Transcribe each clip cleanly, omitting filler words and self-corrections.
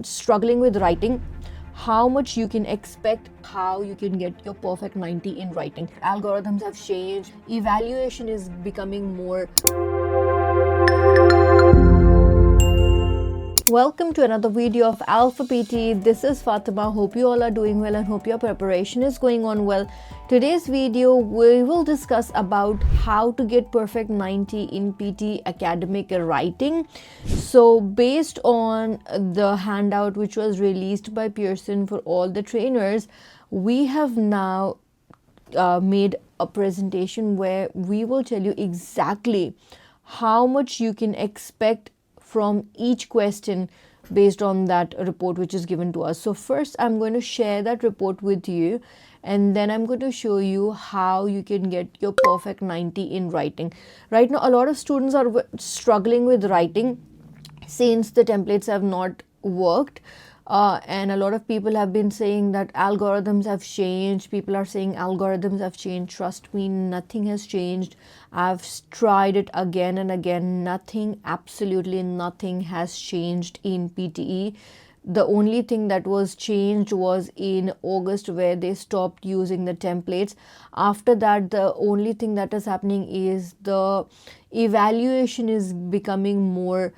struggling with writing, how much you can expect, how you can get your perfect 90 in writing. Algorithms have changed, evaluation is becoming more. Welcome to another video of Alpha PT. This is Fatima. Hope you all are doing well and hope your preparation is going on well. Today's video we will discuss about how to get perfect 90 in PT academic writing. So based on the handout which was released by Pearson for all the trainers, we have now made a presentation where we will tell you exactly how much you can expect from each question based on that report which is given to us. So first I'm going to share that report with you, and then I'm going to show you how you can get your perfect 90 in writing. Right now a lot of students are struggling with writing since the templates have not worked. And a lot of people have been saying that algorithms have changed. People are saying algorithms have changed. Trust me, nothing has changed. I've tried it again and again. Nothing, absolutely nothing has changed in PTE. The only thing that was changed was in August, where they stopped using the templates. After that, the only thing that is happening is the evaluation is becoming more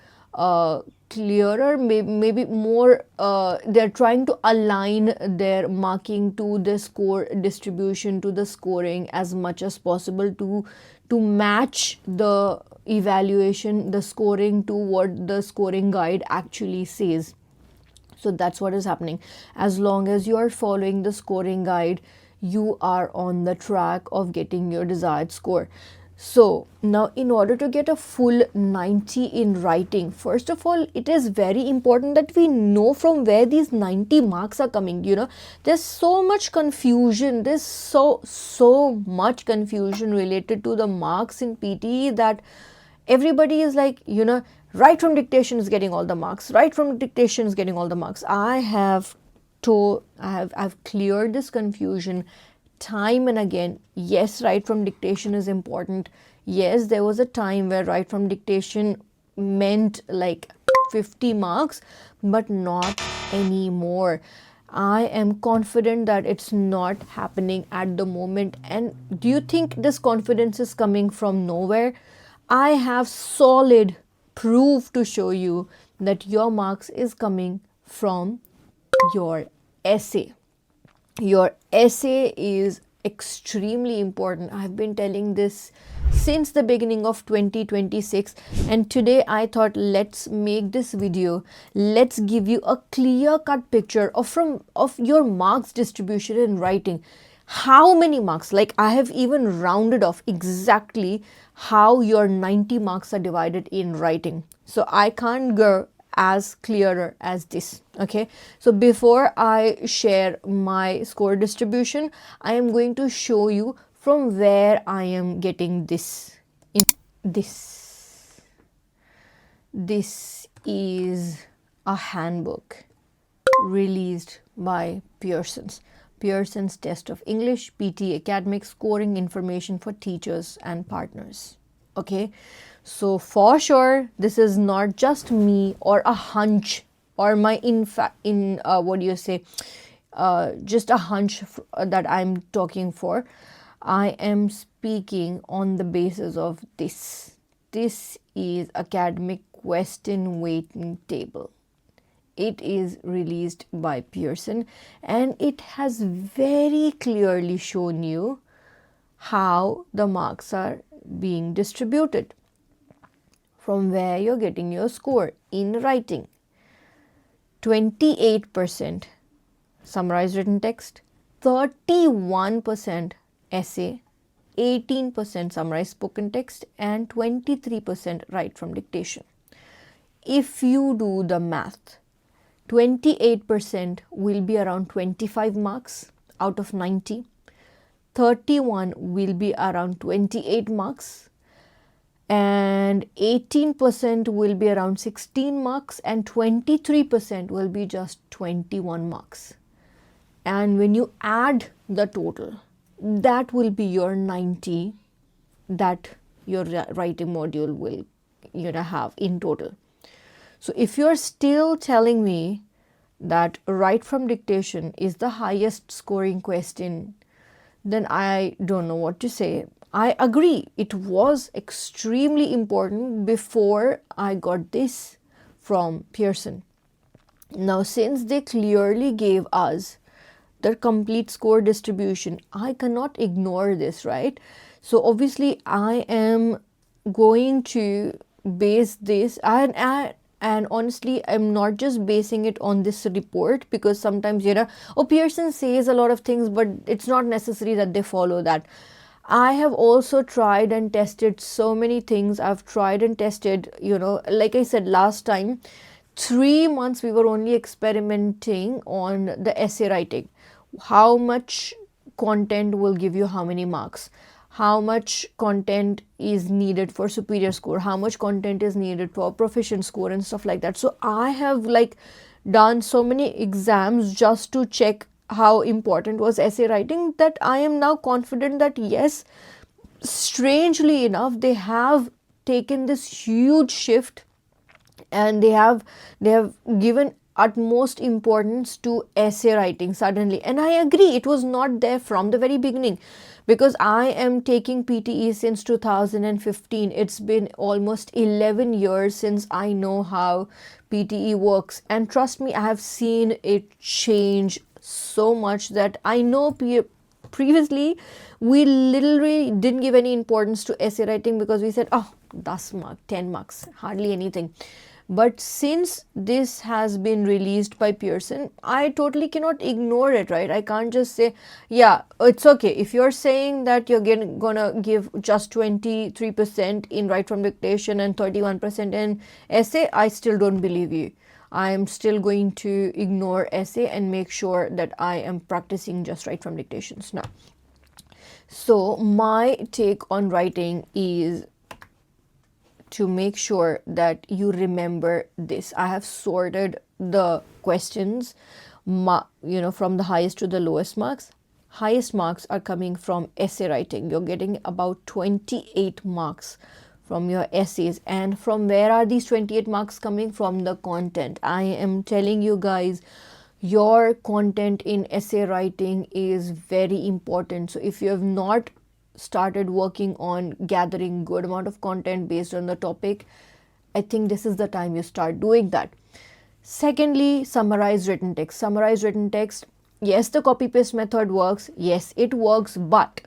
clearer, maybe more. They're trying to align their marking to the score distribution, to the scoring as much as possible to match the evaluation, the scoring, to what the scoring guide actually says. So that's what is happening. As long as you are following the scoring guide, you are on the track of getting your desired score. So now, in order to get a full 90 in writing, first of all, it is very important that we know from where these 90 marks are coming. There's so much confusion. There's so much confusion related to the marks in PTE that everybody is like, Write from dictation is getting all the marks. Write from dictation is getting all the marks. I've cleared this confusion time and again. Yes, write from dictation is important. Yes, there was a time where write from dictation meant like 50 marks, but not anymore. I am confident that it's not happening at the moment. And do you think this confidence is coming from nowhere? I have solid proof to show you that your marks is coming from your essay. Your essay is extremely important. I've been telling this since the beginning of 2026, and today I thought, let's make this video. Let's give you a clear-cut picture of your marks distribution in writing. How many marks? Like, I have even rounded off exactly how your 90 marks are divided in writing. So I can't go as clearer as this. Okay, so before I share my score distribution, I am going to show you from where I am getting this. This is a handbook released by Pearson's Test of English PT Academic Scoring Information for Teachers and Partners. Okay, so for sure this is not just me or a hunch or my just a hunch that I'm talking for. I am speaking on the basis of this. This is academic question weighting table. It is released by Pearson, and it has very clearly shown you how the marks are being distributed, from where you're getting your score in writing. 28% summarized written text, 31% essay, 18% summarized spoken text, and 23% write from dictation. If you do the math, 28% will be around 25 marks out of 90. 31 will be around 28 marks, and 18% will be around 16 marks, and 23% will be just 21 marks. And when you add the total, that will be your 90 that your writing module will have in total. So if you're still telling me that write from dictation is the highest scoring question, then I don't know what to say. I agree, it was extremely important before I got this from Pearson. Now, since they clearly gave us the complete score distribution, I cannot ignore this, right? So obviously I am going to base this, and honestly I'm not just basing it on this report, because sometimes, you know, oh, Pearson says a lot of things, but it's not necessary that they follow that. I have also tried and tested so many things. I've tried and tested, you know, like I said last time, 3 months we were only experimenting on the essay writing. How much content will give you how many marks, how much content is needed for superior score, how much content is needed for proficient score and stuff like that. So I have like done so many exams just to check how important was essay writing, that I am now confident that yes, strangely enough, they have taken this huge shift, and they have given utmost importance to essay writing suddenly. And I agree, it was not there from the very beginning, because I am taking PTE since 2015. It's been almost 11 years since I know how PTE works, and trust me, I have seen it change so much that I know previously we literally didn't give any importance to essay writing, because we said, oh, 10 marks, 10 marks, hardly anything. But since this has been released by Pearson, I totally cannot ignore it, right? I can't just say, yeah, it's okay. If you're saying that you're gonna give just 23% in write from dictation and 31% in essay, I still don't believe you. I am still going to ignore essay and make sure that I am practicing just write from dictations now. So my take on writing is to make sure that you remember this. I have sorted the questions, you know, from the highest to the lowest marks. Highest marks are coming from essay writing. You're getting about 28 marks from your essays. And from where are these 28 marks coming? From the content. I am telling you guys, your content in essay writing is very important. So if you have not started working on gathering good amount of content based on the topic, I think this is the time you start doing that. Secondly, summarize written text. Summarize written text. Yes, the copy paste method works. Yes, it works, but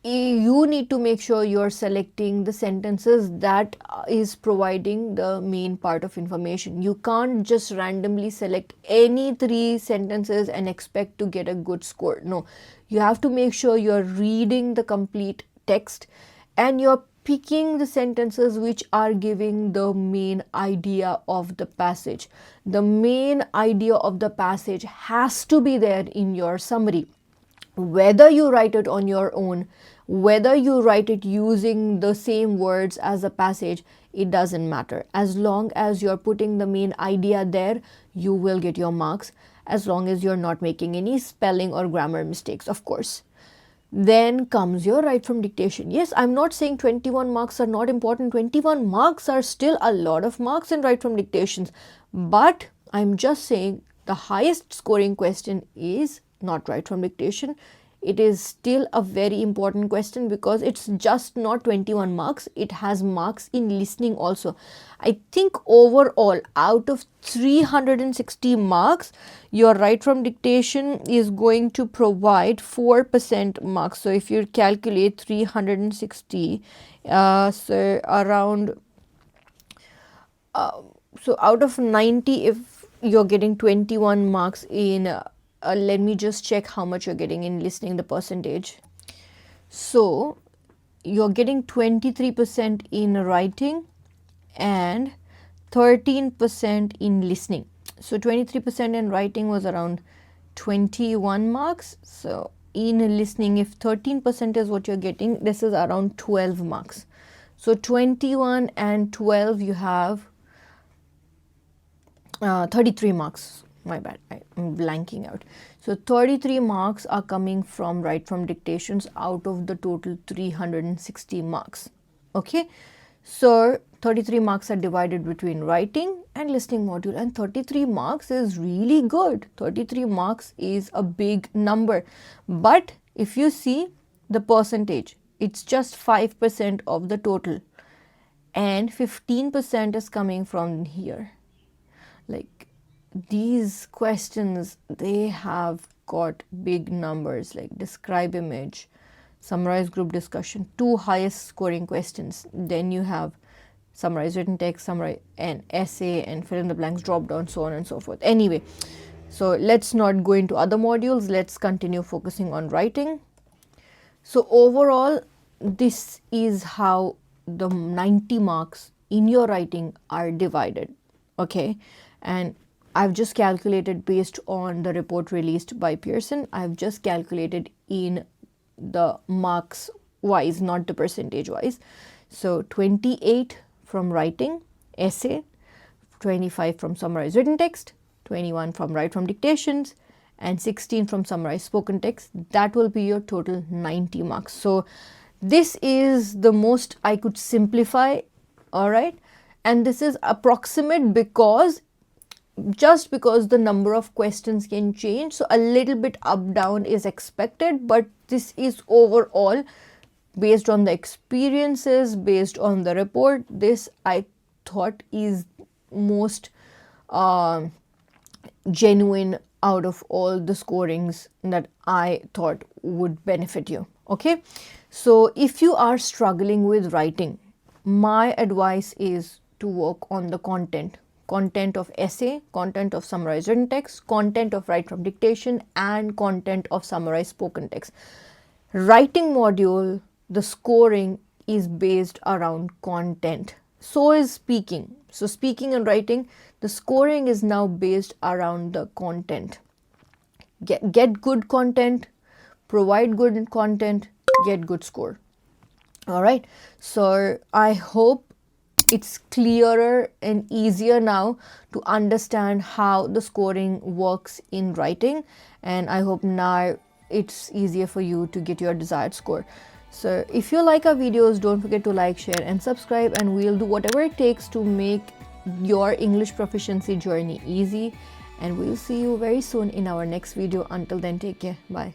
you need to make sure you're selecting the sentences that is providing the main part of information. You can't just randomly select any 3 sentences and expect to get a good score. No, you have to make sure you're reading the complete text and you're picking the sentences which are giving the main idea of the passage. The main idea of the passage has to be there in your summary. Whether you write it on your own, whether you write it using the same words as a passage, it doesn't matter. As long as you're putting the main idea there, you will get your marks, as long as you're not making any spelling or grammar mistakes, of course. Then comes your write from dictation. Yes, I'm not saying 21 marks are not important. 21 marks are still a lot of marks in write from dictations. But I'm just saying the highest scoring question is not write from dictation. It is still a very important question because it's just not 21 marks. It has marks in listening also. I think overall, out of 360 marks, your write from dictation is going to provide 4% marks. So if you calculate 360, so around, so out of 90, if you're getting 21 marks in let me just check how much you're getting in listening, the percentage. So you're getting 23% in writing and 13% in listening. So 23% in writing was around 21 marks. So in listening, if 13% is what you're getting, this is around 12 marks. So 21 and 12, you have 33 marks. My bad, I'm blanking out. So 33 marks are coming from write from dictations out of the total 360 marks. Okay, So 33 marks are divided between writing and listening module, and 33 marks is really good. 33 marks is a big number, but if you see the percentage, it's just 5% of the total and 15% is coming from here. Like, these questions, they have got big numbers, like describe image, summarize group discussion, 2 highest scoring questions. Then you have summarize written text, summarize an essay, and fill in the blanks, drop down, so on and so forth. Anyway, so let's not go into other modules. Let's continue focusing on writing. So overall, this is how the 90 marks in your writing are divided. Okay, and I've just calculated based on the report released by Pearson. I've just calculated in the marks wise, not the percentage wise. So 28 from writing, essay, 25 from summarize written text, 21 from write from dictations, and 16 from summarize spoken text. That will be your total 90 marks. So this is the most I could simplify, all right? And this is approximate because the number of questions can change, so a little bit up down is expected, but this is overall based on the experiences, based on the report. This I thought is most genuine out of all the scorings that I thought would benefit you. Okay, so if you are struggling with writing, my advice is to work on the content of essay, content of summarized written text, content of write from dictation, and content of summarized spoken text. Writing module, the scoring is based around content. So is speaking. So speaking and writing, the scoring is now based around the content. Get good content, provide good content, get good score. All right. So I hope it's clearer and easier now to understand how the scoring works in writing, and I hope now it's easier for you to get your desired score. So if you like our videos, don't forget to like, share, and subscribe, and we'll do whatever it takes to make your English proficiency journey easy. And we'll see you very soon in our next video. Until then, take care. Bye.